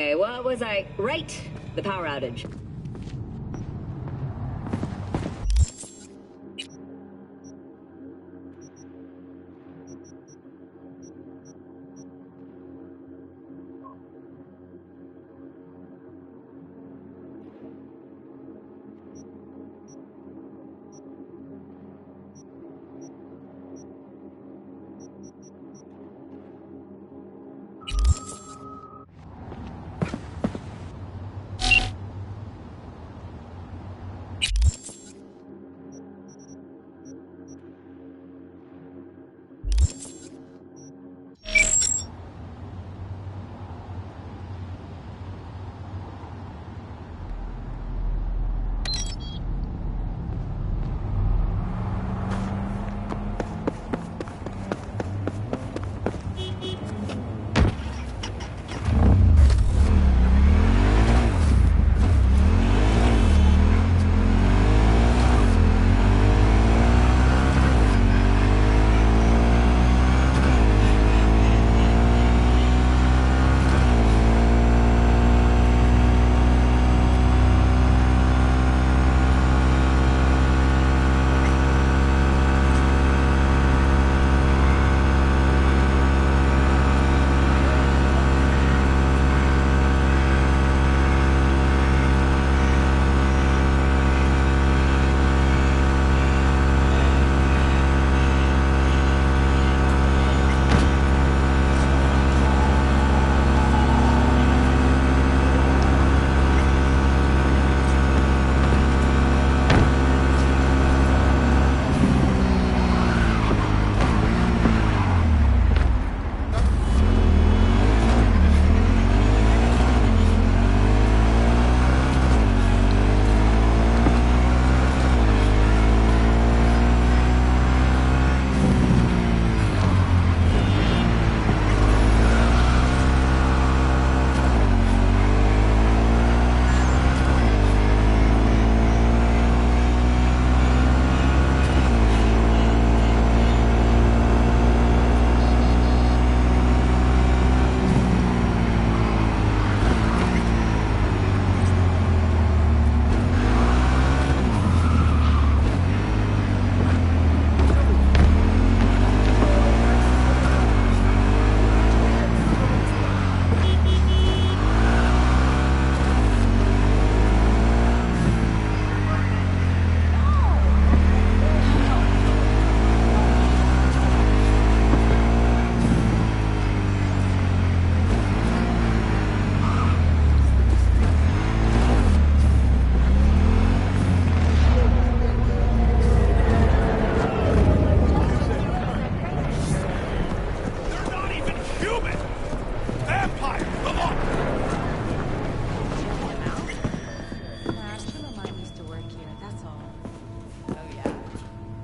Okay, what was I? Right, the power outage.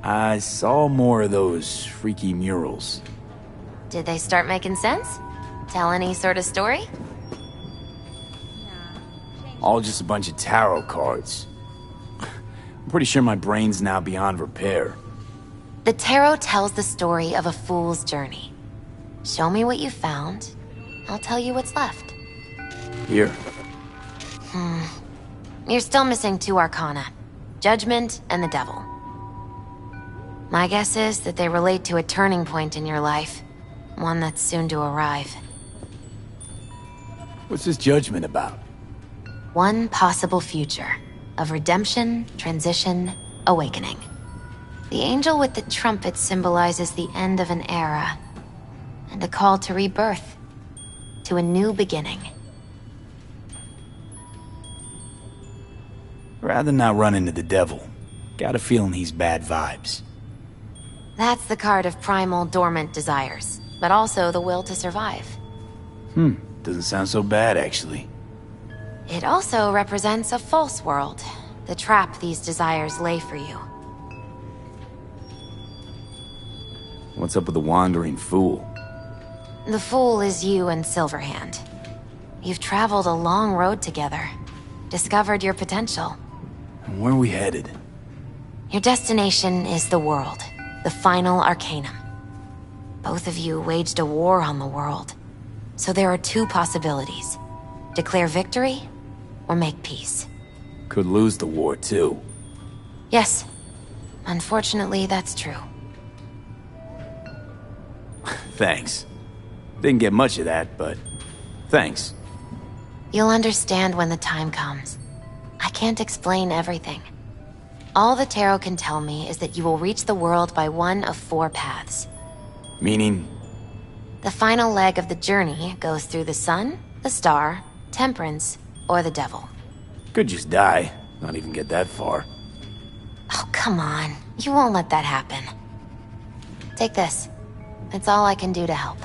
I saw more of those freaky murals. Did they start making sense? Tell any sort of story? All just a bunch of tarot cards. I'm pretty sure my brain's now beyond repair. The tarot tells the story of a fool's journey. Show me what you found. I'll tell you what's left. Here. You're still missing 2 arcana. Judgment and the Devil. My guess is that they relate to a turning point in your life. One that's soon to arrive. What's this judgment about? One possible future of redemption, transition, awakening. The angel with the trumpet symbolizes the end of an era and a call to rebirth, to a new beginning. Rather not run into the devil. Got a feeling he's bad vibes. That's the card of primal, dormant desires, but also the will to survive. Doesn't sound so bad, actually. It also represents a false world, the trap these desires lay for you. What's up with the wandering fool? The fool is you and Silverhand. You've traveled a long road together, discovered your potential. And where are we headed? Your destination is the world, the final arcanum. Both of you waged a war on the world, so there are 2 possibilities. Declare victory, or make peace. Could lose the war, too. Yes. Unfortunately, that's true. Thanks. Didn't get much of that, but thanks. You'll understand when the time comes. I can't explain everything. All the tarot can tell me is that you will reach the world by one of 4 paths. Meaning? The final leg of the journey goes through the sun, the star, temperance, or the devil. Could just die. Not even get that far. Oh, come on. You won't let that happen. Take this. It's all I can do to help.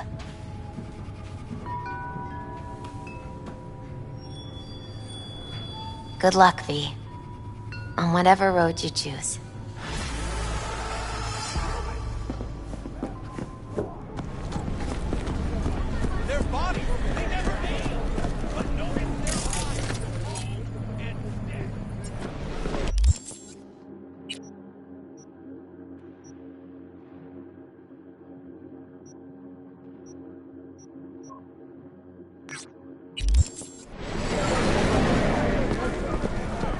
Good luck, V. On whatever road you choose. Their bodies, they never ate. But no.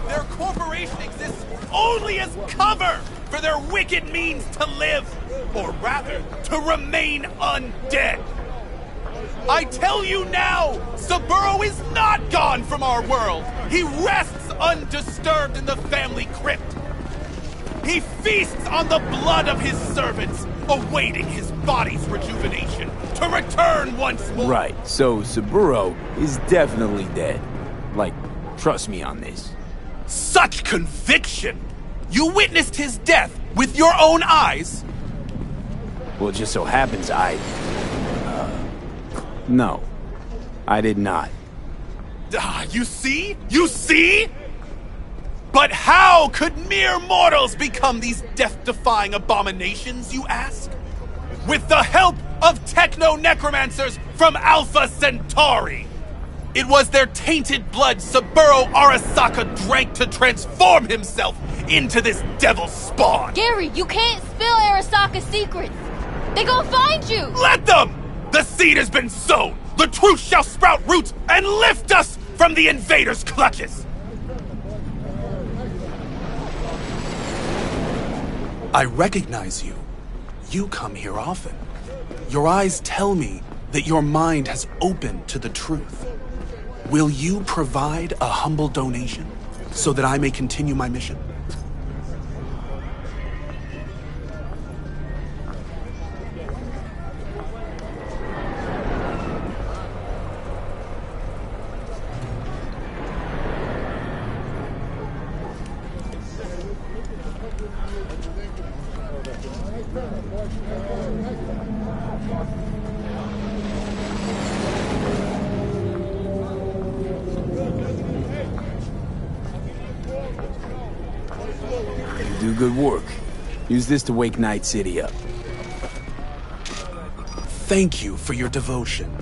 Their corporation exists only as cover for their wicked means to live, or rather, to remain undead. I tell you now, Saburo is not gone from our world. He rests undisturbed in the family crypt. He feasts on the blood of his servants, awaiting his body's rejuvenation to return once more. Right, so Saburo is definitely dead. Like, trust me on this. Such conviction! You witnessed his death with your own eyes? Well, it just so happens no. I did not. You see? You see? But how could mere mortals become these death-defying abominations, you ask? With the help of techno-necromancers from Alpha Centauri! It was their tainted blood Saburo Arasaka drank to transform himself into this devil spawn! Gary, you can't spill Arasaka's secrets! They gonna find you! Let them! The seed has been sown! The truth shall sprout roots and lift us from the invaders' clutches! I recognize you. You come here often. Your eyes tell me that your mind has opened to the truth. Will you provide a humble donation so that I may continue my mission? You do good work. Use this to wake Night City up. Thank you for your devotion.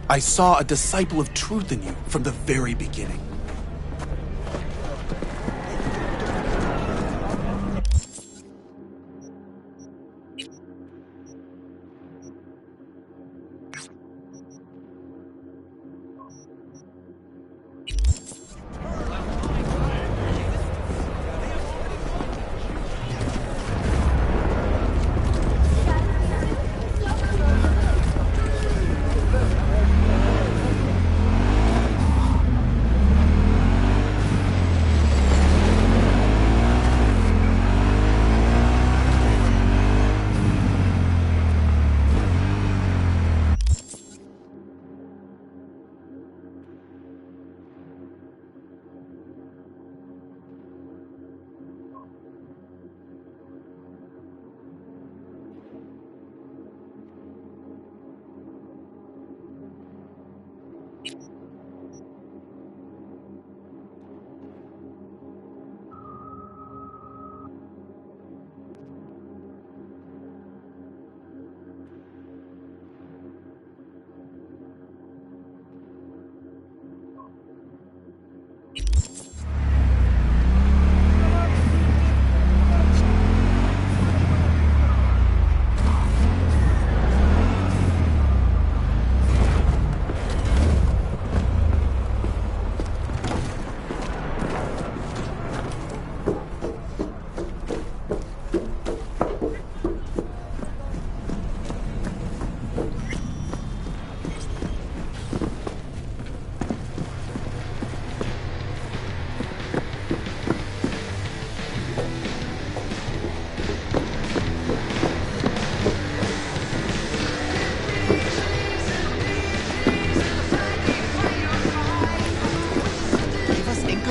I saw a disciple of truth in you from the very beginning.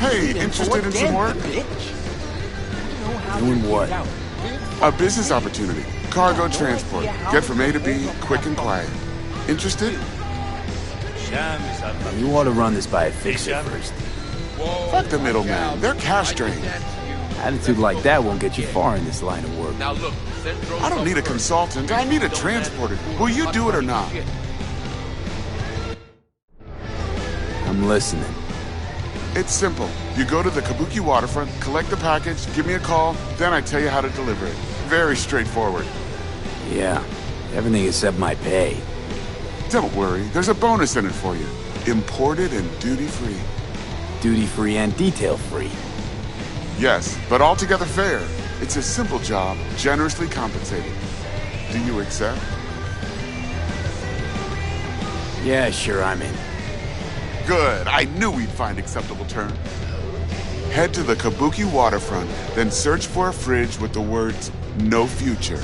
Hey, interested in some work? Doing what? A business opportunity. Cargo transport. Get from A to B, quick and quiet. Interested? You ought to run this by a fixer first. Fuck the middleman. They're cash drained. Attitude like that won't get you far in this line of work. Now look, I don't need a consultant. I need a transporter. Will you do it or not? I'm listening. It's simple. You go to the Kabuki waterfront, collect the package, give me a call, then I tell you how to deliver it. Very straightforward. Yeah, everything except my pay. Don't worry, there's a bonus in it for you. Imported and duty-free. Duty-free and detail-free. Yes, but altogether fair. It's a simple job, generously compensated. Do you accept? Yeah, sure, I'm in. Good, I knew we'd find acceptable terms. Head to the Kabuki waterfront, then search for a fridge with the words, "No future."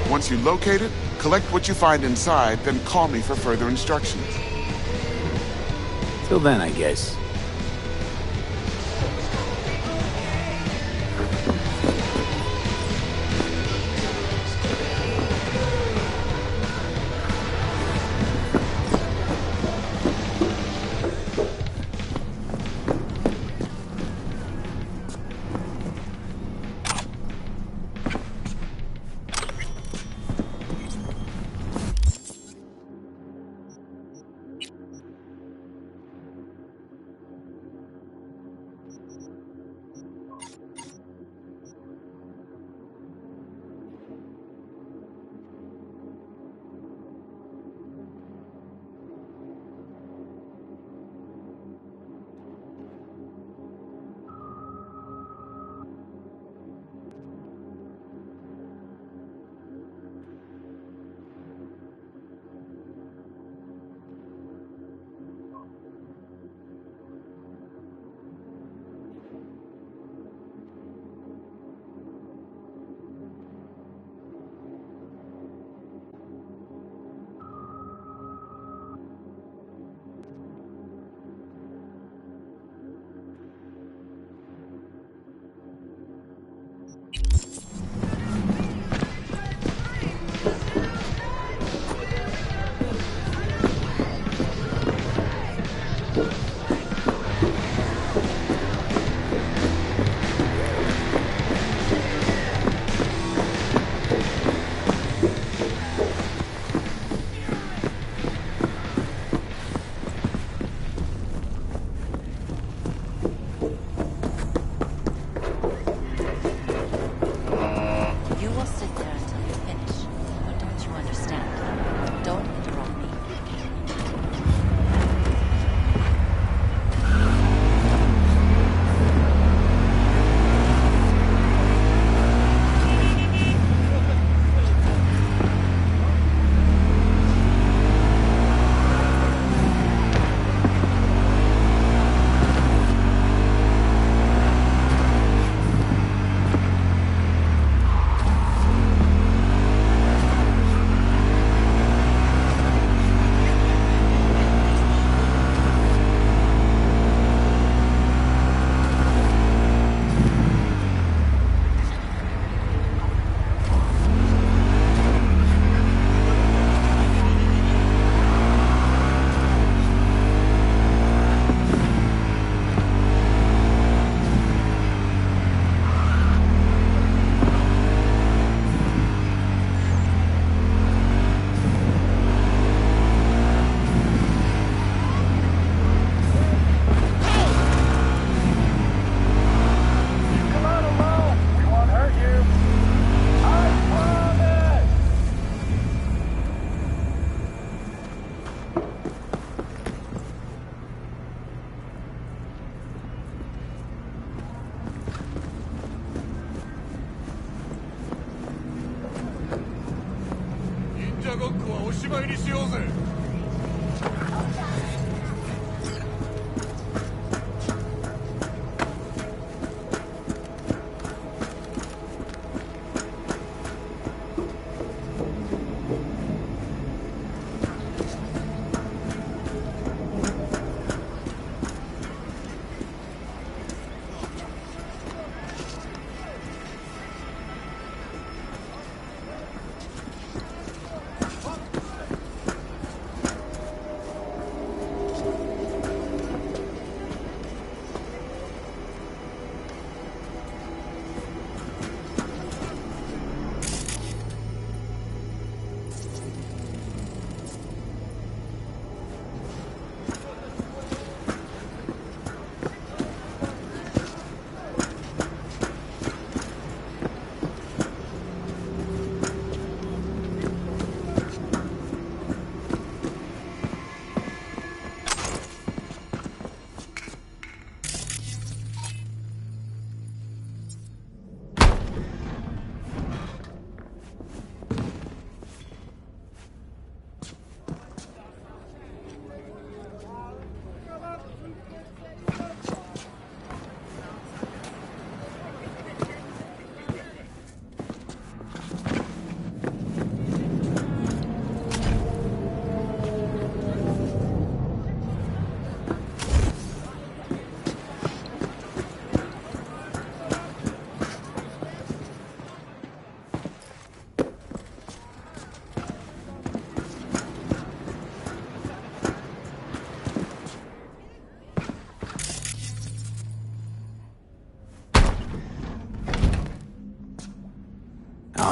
Once you locate it, collect what you find inside, then call me for further instructions. Till then, I guess.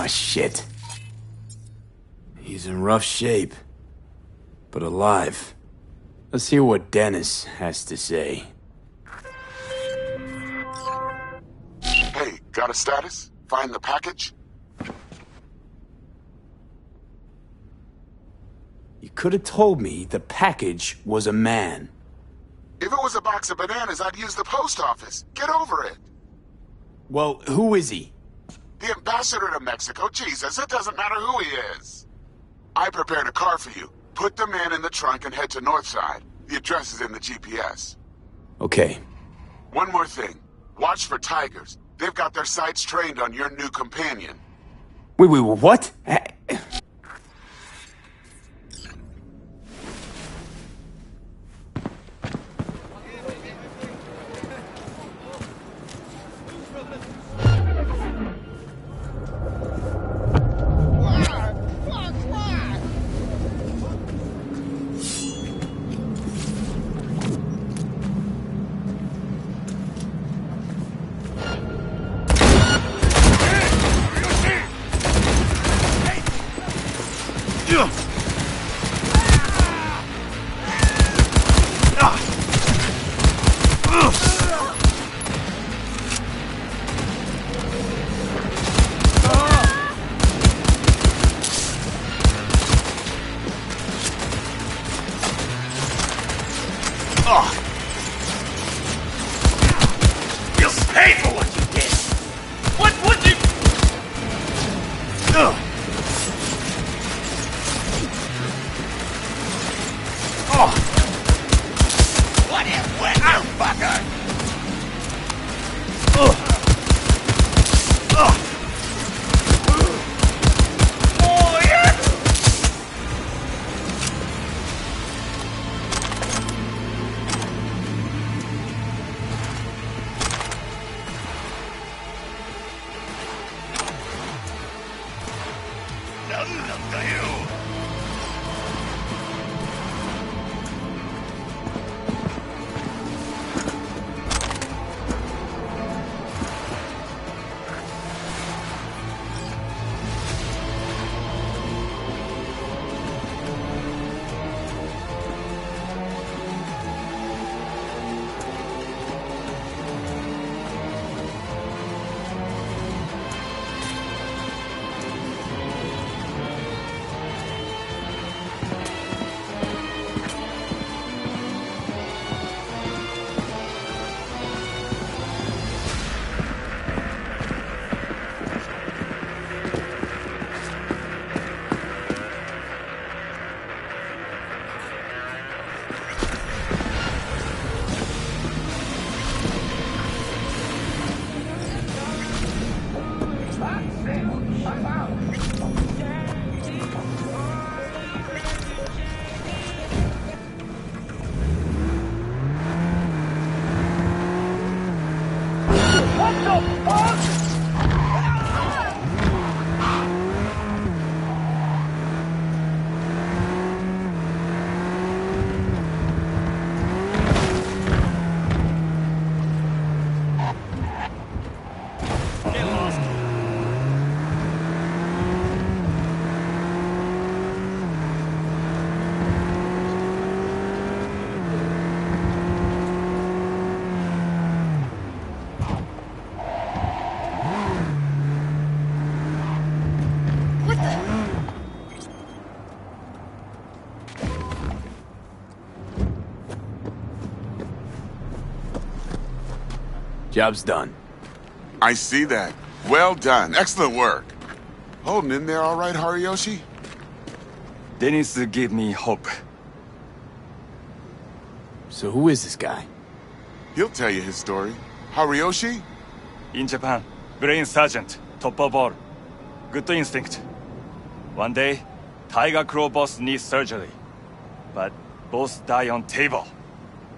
Ah, shit. He's in rough shape, but alive. Let's hear what Dennis has to say. Hey, got a status? Find the package? You could have told me the package was a man. If it was a box of bananas, I'd use the post office. Get over it. Well, who is he? The ambassador to Mexico. Jesus, it doesn't matter who he is. I prepared a car for you. Put the man in the trunk and head to Northside. The address is in the GPS. Okay. One more thing. Watch for tigers. They've got their sights trained on your new companion. Wait, what? Job's done. I see that. Well done. Excellent work. Holding in there all right, Hariyoshi? Dennis gave me hope. So who is this guy? He'll tell you his story. Hariyoshi? In Japan, Brain Sergeant, top of all. Good instinct. One day, Tiger Claw boss needs surgery. But boss die on table.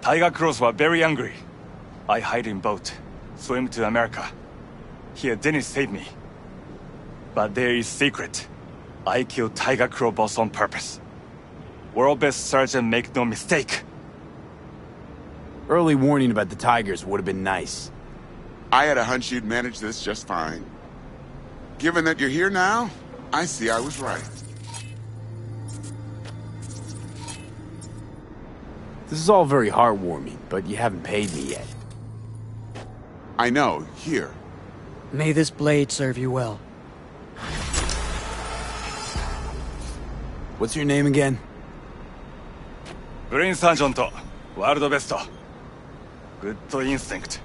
Tiger Claws were very angry. I hide in boat, swim to America. Here Dennis saved me. But there is secret. I killed Tiger Claw boss on purpose. World best surgeon, make no mistake. Early warning about the tigers would have been nice. I had a hunch you'd manage this just fine. Given that you're here now, I see I was right. This is all very heartwarming, but you haven't paid me yet. I know, here. May this blade serve you well. What's your name again? Green Sergeant, World Best. Good instinct.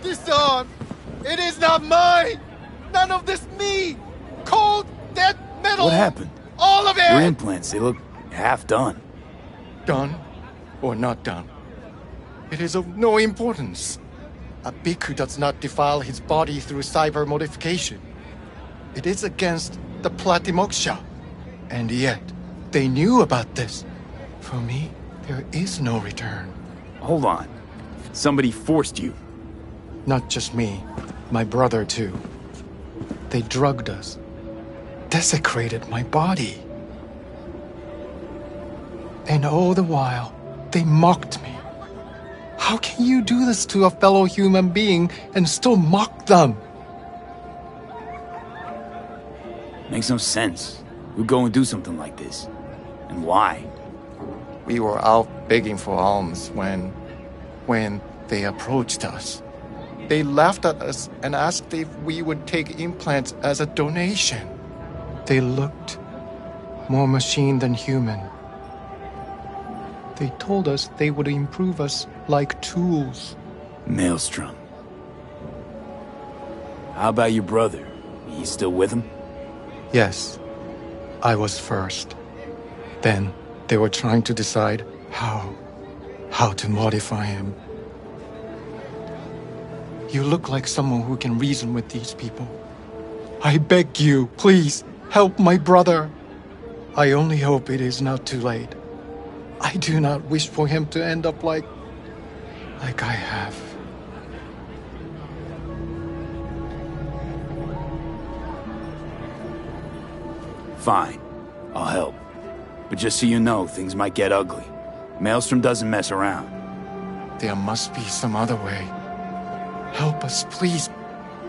This arm, it is not mine! None of this me! Cold, dead metal! What happened? All of it! Your implants, they look half done. Done or not done, it is of no importance. A bhikkhu does not defile his body through cyber modification. It is against the Pratimoksha. And yet, they knew about this. For me, there is no return. Hold on. Somebody forced you. Not just me, my brother too. They drugged us, desecrated my body. And all the while, they mocked me. How can you do this to a fellow human being and still mock them? Makes no sense. Who'd go and do something like this? And why? We were out begging for alms when they approached us. They laughed at us and asked if we would take implants as a donation. They looked more machine than human. They told us they would improve us like tools. Maelstrom. How about your brother? He's still with him? Yes, I was first. Then they were trying to decide how to modify him. You look like someone who can reason with these people. I beg you, please, help my brother. I only hope it is not too late. I do not wish for him to end up like I have. Fine. I'll help. But just so you know, things might get ugly. Maelstrom doesn't mess around. There must be some other way. Help us, please.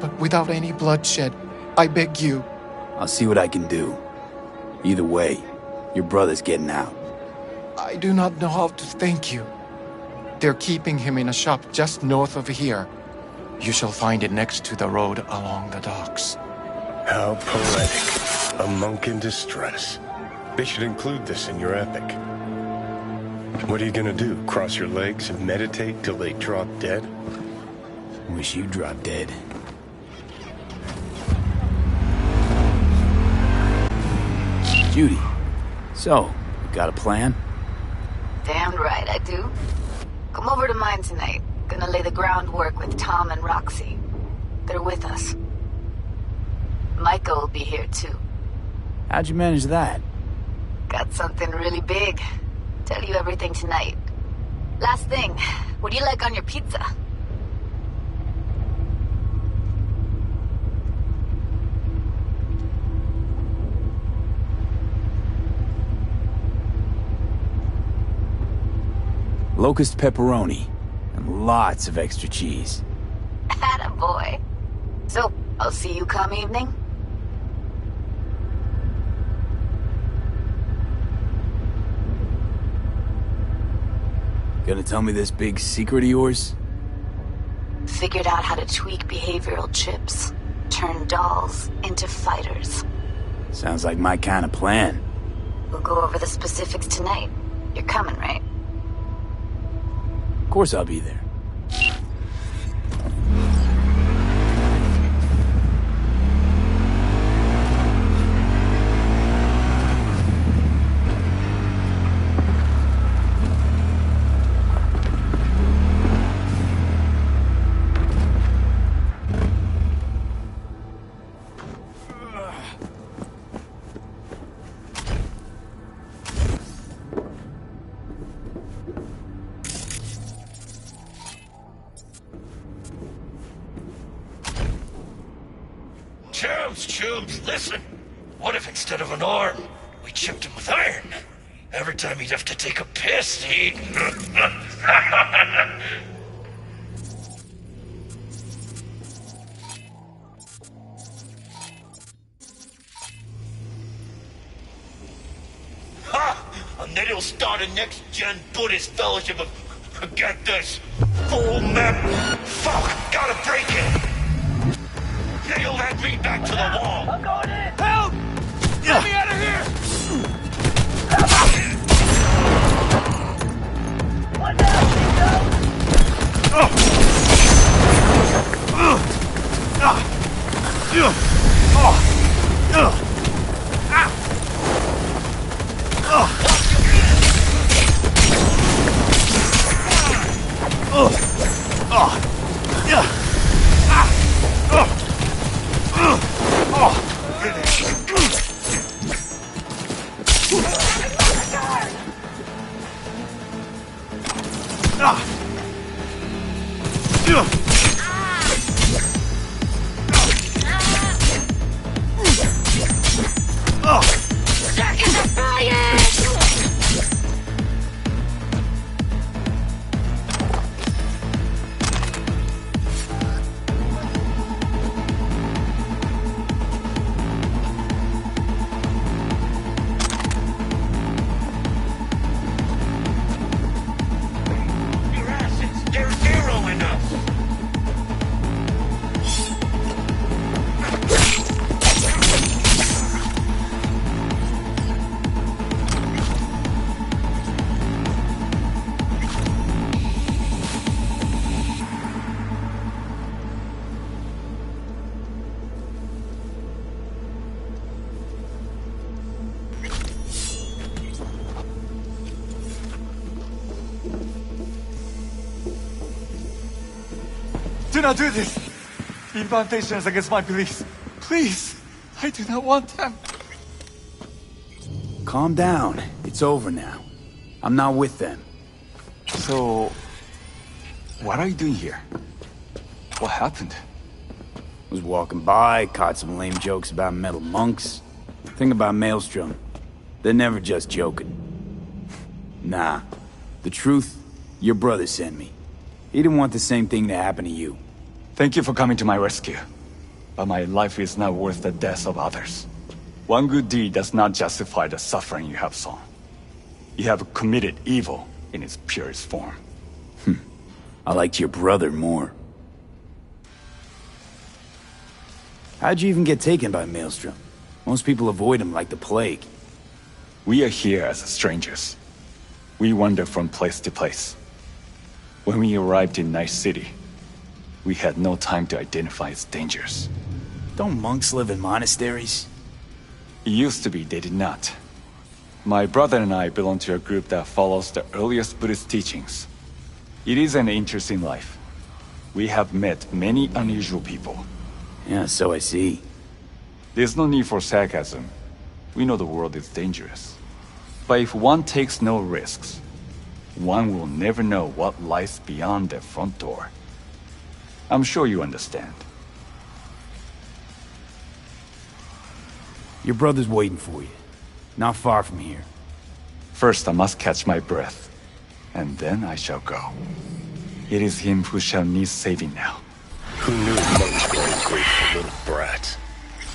But without any bloodshed. I beg you. I'll see what I can do. Either way, your brother's getting out. I do not know how to thank you. They're keeping him in a shop just north of here. You shall find it next to the road along the docks. How poetic. A monk in distress. They should include this in your epic. What are you gonna do? Cross your legs and meditate till they drop dead? Wish you dropped dead. Judy, so, you got a plan? Damn right I do. Come over to mine tonight. Gonna lay the groundwork with Tom and Roxy. They're with us. Micah will be here too. How'd you manage that? Got something really big. Tell you everything tonight. Last thing, what do you like on your pizza? Locust pepperoni. And lots of extra cheese. Attaboy. So, I'll see you come evening? Gonna tell me this big secret of yours? Figured out how to tweak behavioral chips. Turn dolls into fighters. Sounds like my kind of plan. We'll go over the specifics tonight. You're coming, right? Of course I'll be there. Chubs, listen. What if instead of an arm, we chipped him with iron? Every time he'd have to take a piss, he'd... Ha! And then he'll start a next-gen Buddhist fellowship of... Get this! Full map... Fuck! Gotta break it! Nail that me back to the wall! I'm going in! Help! Get me out of here! What Do not do this! The incantation is against my beliefs. Please! I do not want them. Calm down. It's over now. I'm not with them. So... what are you doing here? What happened? Was walking by, caught some lame jokes about metal monks. Thing about Maelstrom, they're never just joking. Nah. The truth, your brother sent me. He didn't want the same thing to happen to you. Thank you for coming to my rescue. But my life is not worth the deaths of others. One good deed does not justify the suffering you have sown. You have committed evil in its purest form. I liked your brother more. How'd you even get taken by Maelstrom? Most people avoid him like the plague. We are here as strangers. We wander from place to place. When we arrived in Night City, we had no time to identify its dangers. Don't monks live in monasteries? It used to be they did not. My brother and I belong to a group that follows the earliest Buddhist teachings. It is an interesting life. We have met many unusual people. Yeah, so I see. There's no need for sarcasm. We know the world is dangerous. But if one takes no risks, one will never know what lies beyond their front door. I'm sure you understand. Your brother's waiting for you. Not far from here. First, I must catch my breath, and then I shall go. It is him who shall need saving now. Who knew monks were ungrateful little brats?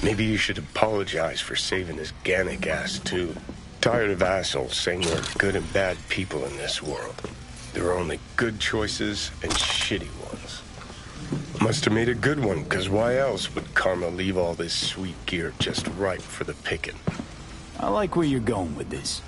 Maybe you should apologize for saving his Gannic ass, too. Tired of assholes saying there are good and bad people in this world. There are only good choices and shitty ones. Must have made a good one, because why else would Karma leave all this sweet gear just ripe for the picking? I like where you're going with this.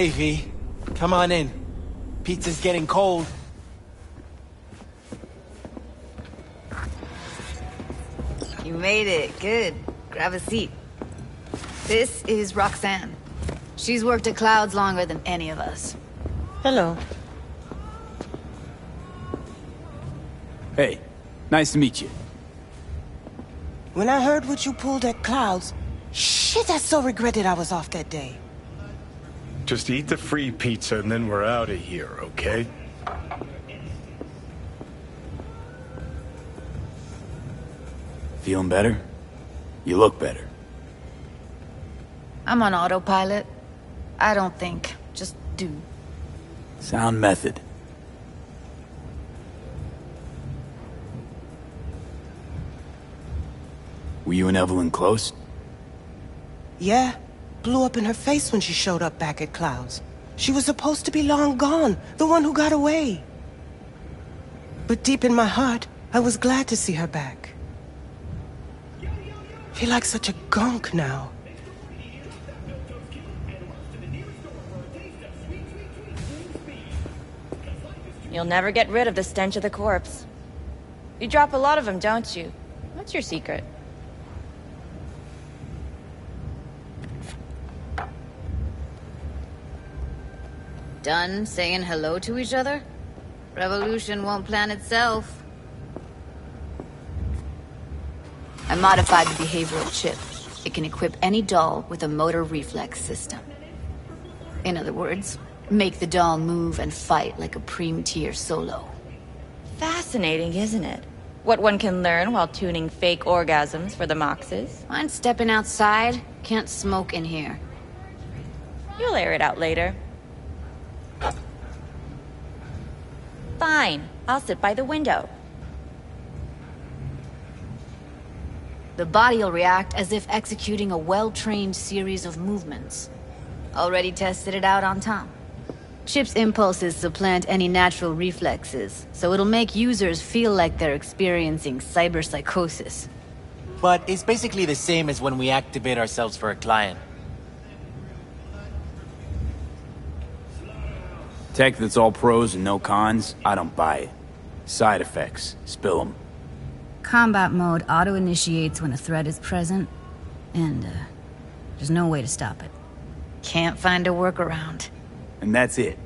Hey, V. Come on in. Pizza's getting cold. You made it. Good. Grab a seat. This is Roxanne. She's worked at Clouds longer than any of us. Hello. Hey, nice to meet you. When I heard what you pulled at Clouds, shit, I so regretted I was off that day. Just eat the free pizza and then we're out of here, okay? Feeling better? You look better. I'm on autopilot. I don't think. Just do. Sound method. Were you and Evelyn close? Yeah, blew up in her face when she showed up back at Clouds. She was supposed to be long gone, the one who got away. But deep in my heart, I was glad to see her back. Feel like such a gunk now. You'll never get rid of the stench of the corpse. You drop a lot of them, don't you? What's your secret? Done saying hello to each other? Revolution won't plan itself. I modified the behavioral chip. It can equip any doll with a motor reflex system. In other words, make the doll move and fight like a Preem-tier solo. Fascinating, isn't it? What one can learn while tuning fake orgasms for the Moxes. Mind stepping outside? Can't smoke in here. You'll air it out later. Fine, I'll sit by the window. The body'll react as if executing a well-trained series of movements. Already tested it out on Tom. Chip's impulses supplant any natural reflexes, so it'll make users feel like they're experiencing cyberpsychosis. But it's basically the same as when we activate ourselves for a client. Tech that's all pros and no cons, I don't buy it. Side effects, spill them. Combat mode auto-initiates when a threat is present, and there's no way to stop it. Can't find a workaround. And that's it?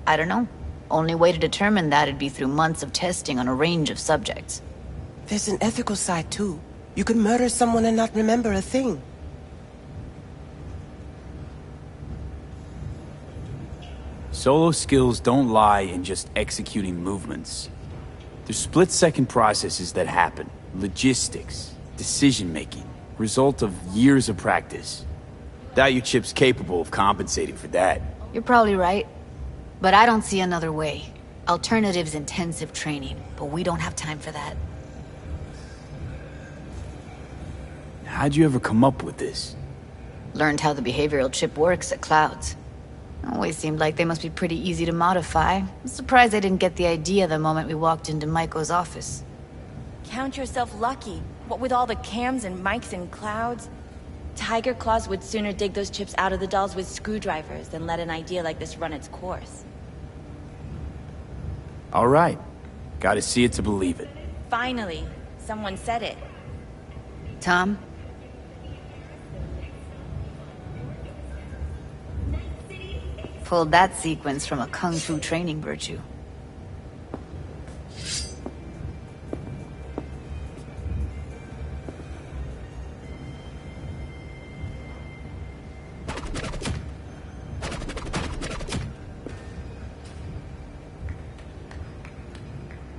I don't know. Only way to determine that'd be through months of testing on a range of subjects. There's an ethical side too. You could murder someone and not remember a thing. Solo skills don't lie in just executing movements. There's split-second processes that happen. Logistics, decision-making, result of years of practice. Doubt your chip's capable of compensating for that. You're probably right. But I don't see another way. Alternative's intensive training, but we don't have time for that. How'd you ever come up with this? Learned how the behavioral chip works at Clouds. Always seemed like they must be pretty easy to modify. I'm surprised I didn't get the idea the moment we walked into Maiko's office. Count yourself lucky. What with all the cams and mics and Clouds? Tiger Claws would sooner dig those chips out of the dolls with screwdrivers than let an idea like this run its course. All right. Gotta see it to believe it. Finally, someone said it. Tom? Pulled that sequence from a kung fu training virtue.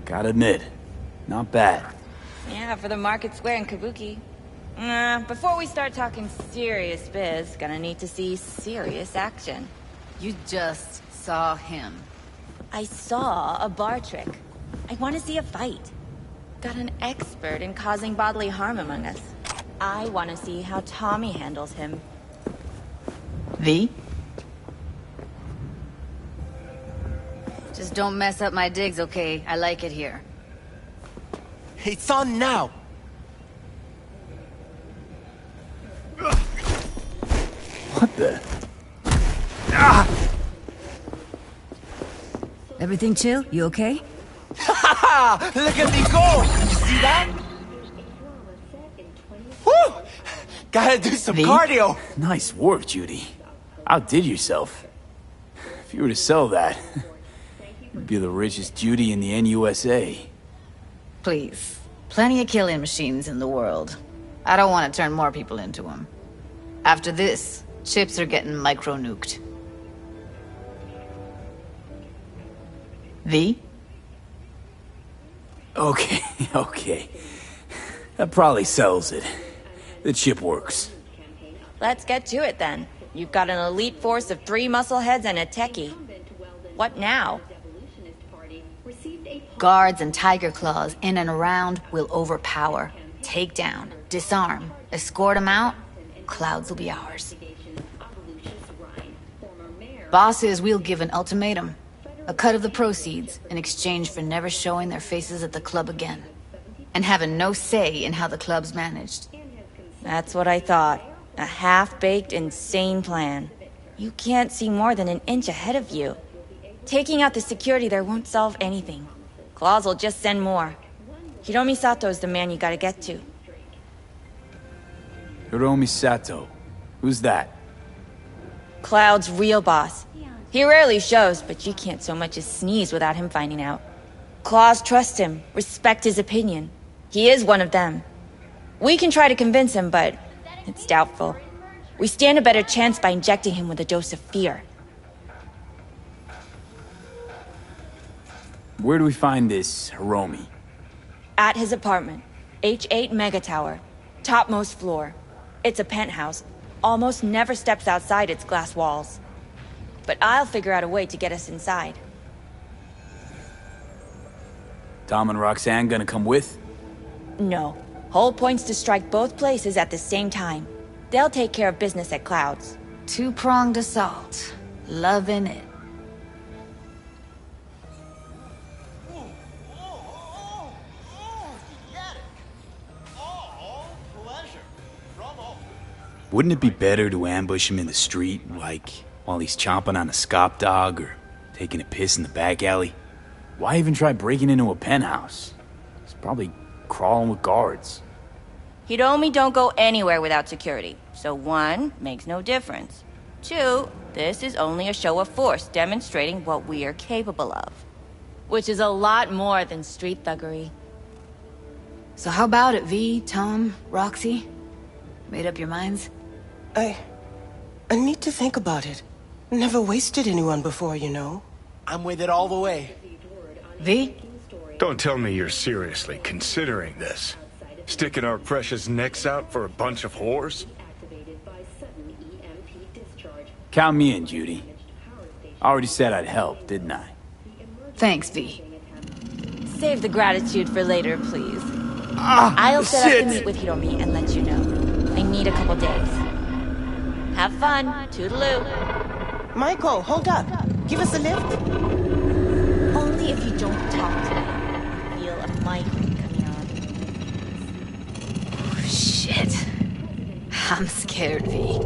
Gotta admit, not bad. Yeah, for the market square in Kabuki. Before we start talking serious biz, gonna need to see serious action. You just saw him. I saw a bar trick. I want to see a fight. Got an expert in causing bodily harm among us. I want to see how Tommy handles him. V? Just don't mess up my digs, okay? I like it here. It's on now! What the? Ah! Everything chill? You okay? Ha! Look at me go! You see that? Woo! Gotta do some cardio. Nice work, Judy. Outdid yourself. If you were to sell that, you'd be the richest Judy in the NUSA. Please. Plenty of killing machines in the world. I don't want to turn more people into them. After this, chips are getting micro-nuked. V? Okay, okay. That probably sells it. The chip works. Let's get to it then. You've got an elite force of 3 muscleheads and a techie. What now? Guards and tiger claws in and around will overpower, take down, disarm, escort them out. Clouds will be ours. Bosses, we'll give an ultimatum. A cut of the proceeds in exchange for never showing their faces at the club again. And having no say in how the club's managed. That's what I thought. A half-baked, insane plan. You can't see more than an inch ahead of you. Taking out the security there won't solve anything. Claws will just send more. Hiromi Sato's the man you gotta get to. Hiromi Sato. Who's that? Cloud's real boss. He rarely shows, but you can't so much as sneeze without him finding out. Claws trust him, respect his opinion. He is one of them. We can try to convince him, but it's doubtful. We stand a better chance by injecting him with a dose of fear. Where do we find this Hiromi? At his apartment. H8 Mega Tower. Topmost floor. It's a penthouse. Almost never steps outside its glass walls. But I'll figure out a way to get us inside. Tom and Roxanne gonna come with? No. Whole point's to strike both places at the same time. They'll take care of business at Clouds. Two-pronged assault. Loving it. Wouldn't it be better to ambush him in the street, like while he's chomping on a scop dog or taking a piss in the back alley? Why even try breaking into a penthouse? He's probably crawling with guards. Hiromi don't go anywhere without security. So 1, makes no difference. 2, this is only a show of force demonstrating what we are capable of. Which is a lot more than street thuggery. So how about it, V, Tom, Roxy? Made up your minds? I need to think about it. Never wasted anyone before, you know. I'm with it all the way. V? Don't tell me you're seriously considering this. Sticking our precious necks out for a bunch of whores? Count me in, Judy. I already said I'd help, didn't I? Thanks, V. Save the gratitude for later, please. I'll set up to meet with Hiromi and let you know. I need a couple days. Have fun. Toodaloo. Michael, hold up. Give us a lift. Only if you don't talk to me. Feel a migraine coming on. Oh, shit. I'm scared, V.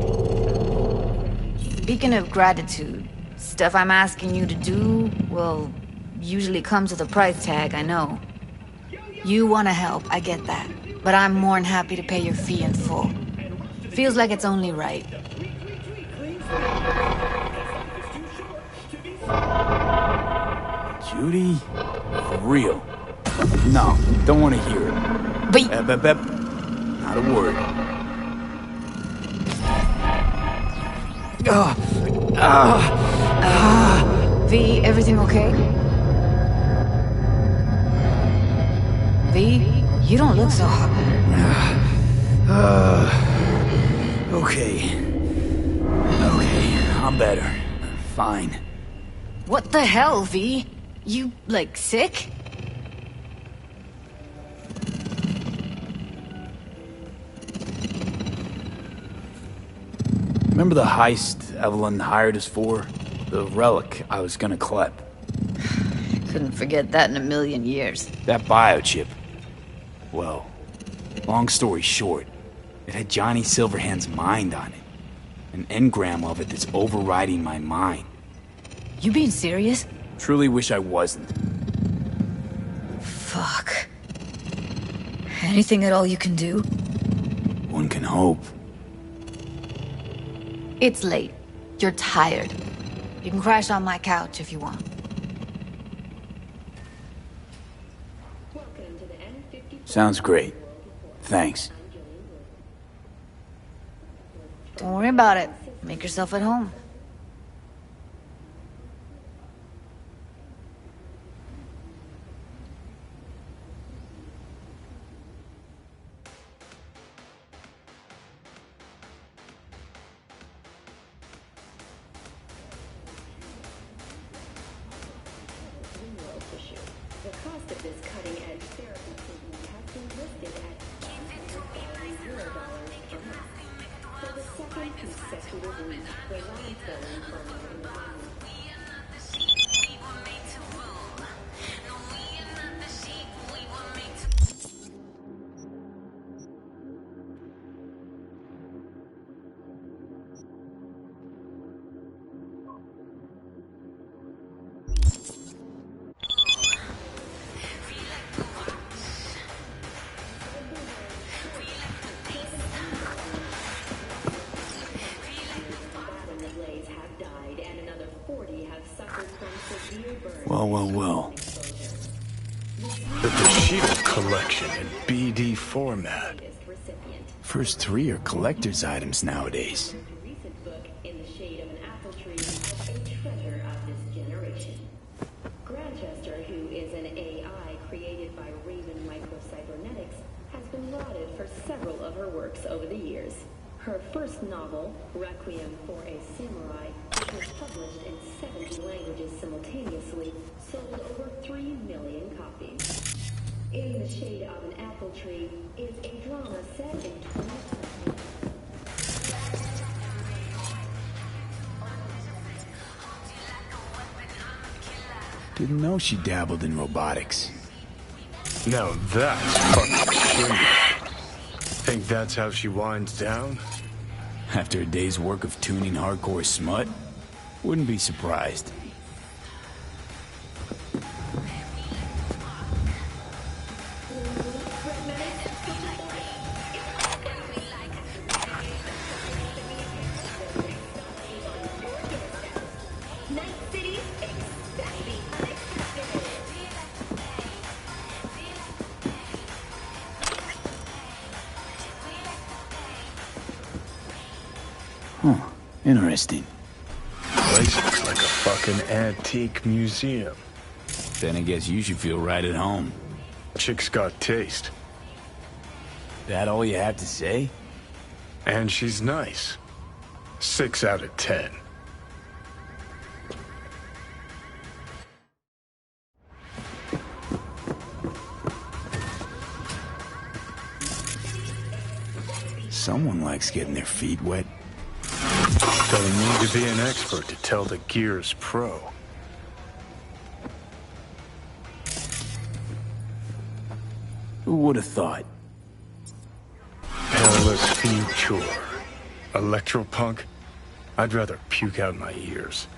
Speaking of gratitude, stuff I'm asking you to do, well, usually comes with a price tag, I know. You want to help, I get that. But I'm more than happy to pay your fee in full. Feels like it's only right. Judy? For real? No, don't want to hear it. But... Not a word. V, everything okay? V, you don't look so hot. Okay. Okay, I'm better. Fine. What the hell, V? You, like, sick? Remember the heist Evelyn hired us for? The relic I was gonna collect. Couldn't forget that in a million years. That biochip. Well, long story short, it had Johnny Silverhand's mind on it. An engram of it that's overriding my mind. You being serious? Truly wish I wasn't. Fuck. Anything at all you can do? One can hope. It's late. You're tired. You can crash on my couch if you want. Sounds great. Thanks. Don't worry about it. Make yourself at home. The cost of this cutting-edge therapy treatment has been listed at $1,000 per month. For the second consecutive week, the long-selling firm in the Well. The Bushido collection in BD format. First 3 are collector's items nowadays. recent book, In the Shade of an Apple Tree, a treasure of this generation. Grantchester, who is an AI created by Raven Microcybernetics, has been lauded for several of her works over the years. Her first novel, Requiem for a Samurai, which was published in 70 languages simultaneously, sold over 3 million copies. In the Shade of an Apple Tree is a drama set in 2020. Didn't know she dabbled in robotics. Now that's fucking shady. Think that's how she winds down? After a day's work of tuning hardcore smut, wouldn't be surprised. Huh, interesting. Place looks like a fucking antique museum. Then I guess you should feel right at home. Chick's got taste. That all you have to say? And she's nice. 6 out of 10. Someone likes getting their feet wet. Don't need to be an expert to tell the Gear's pro. Who would have thought? Perilous future. Electropunk? I'd rather puke out my ears.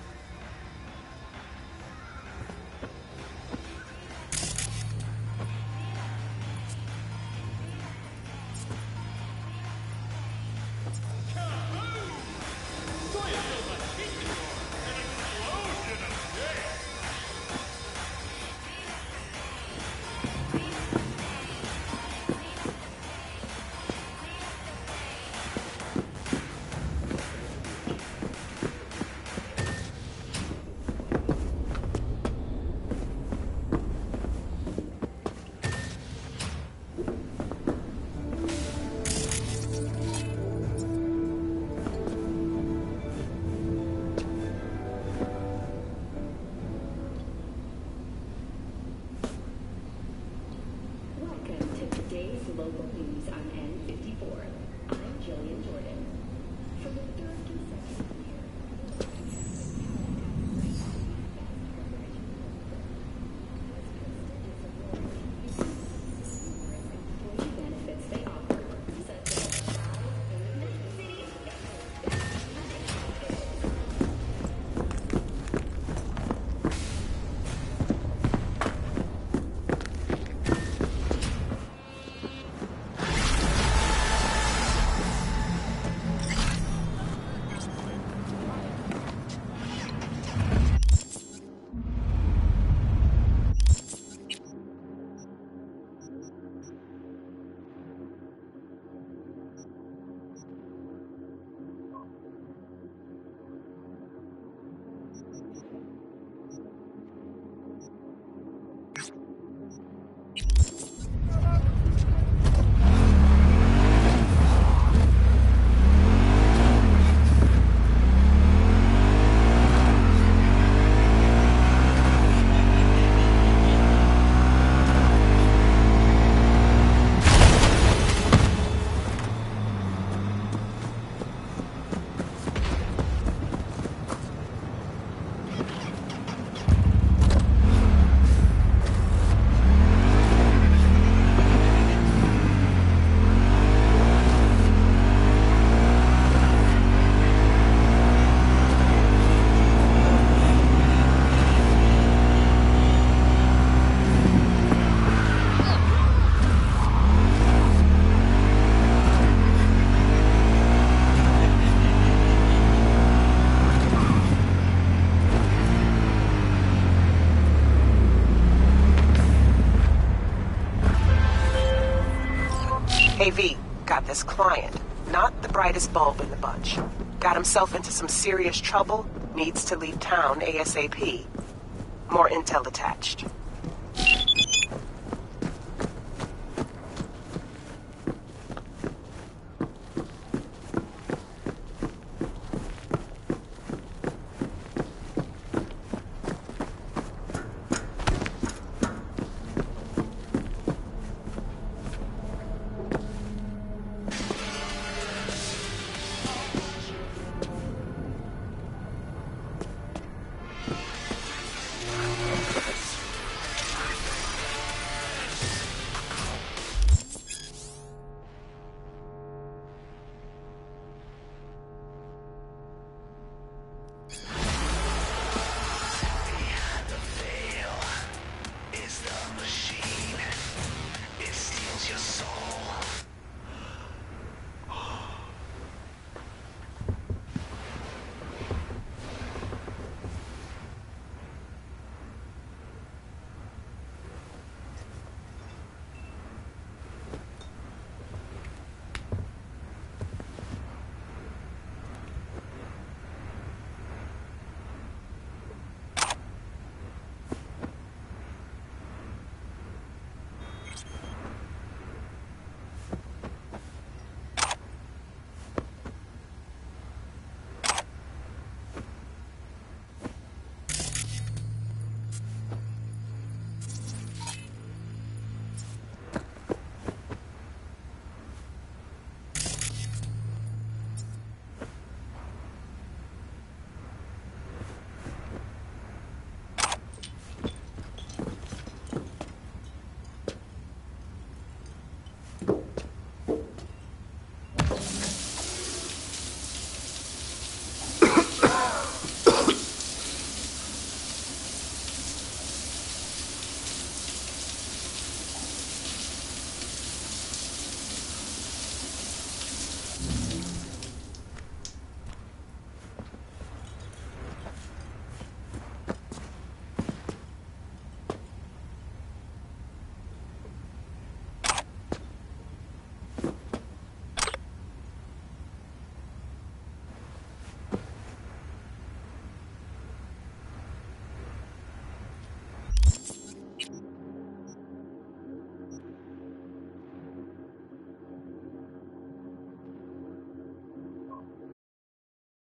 Hey V, got this client. Not the brightest bulb in the bunch. Got himself into some serious trouble, needs to leave town ASAP. More intel attached.